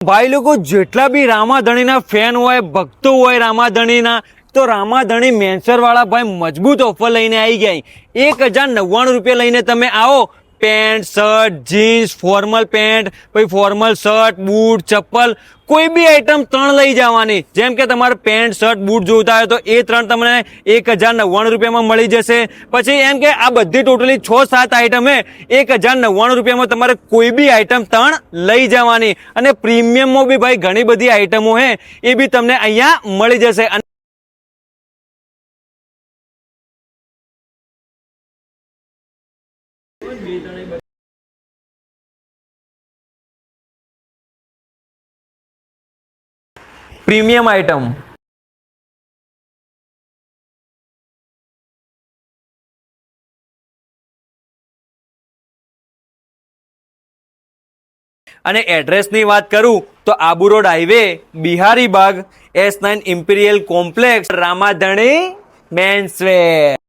ભાઈ લોકો જેટલા બી રામાધણીના ફેન હોય, ભક્તો હોય રામાધણીના, તો રામાધણી મેન્સર વાળા ભાઈ મજબૂત ઓફર લઈને આવી ગયા. 1099 રૂપિયા લઈને તમે આવો. Pant, shirt, jeans, formal pant, પછી ફોર્મલ શર્ટ, બૂટ, ચપ્પલ, કોઈ બી આઈટમ 3 લઈ જવાની. જેમ કે તમારે પેન્ટ, શર્ટ, બૂટ જોઈતા હોય તો એ 3 તમને 1099 રૂપિયામાં મળી જશે. પછી એમ કે આ બધી ટોટલી 6-7 આઈટમ હે, 1099 રૂપિયામાં તમારે કોઈ બી આઈટમ 3 લઈ જવાની. અને પ્રીમિયમમાં બી ભાઈ ઘણી બધી આઈટમો હે, એ બી તમને અહીંયા મળી જશે. પ્રીમિયમ આઈટમ અને એડ્રેસની વાત કરું તો આબુ રોડ હાઈવે, બિહારી બાગ, S9 imperial complex, Ramadhani menswear.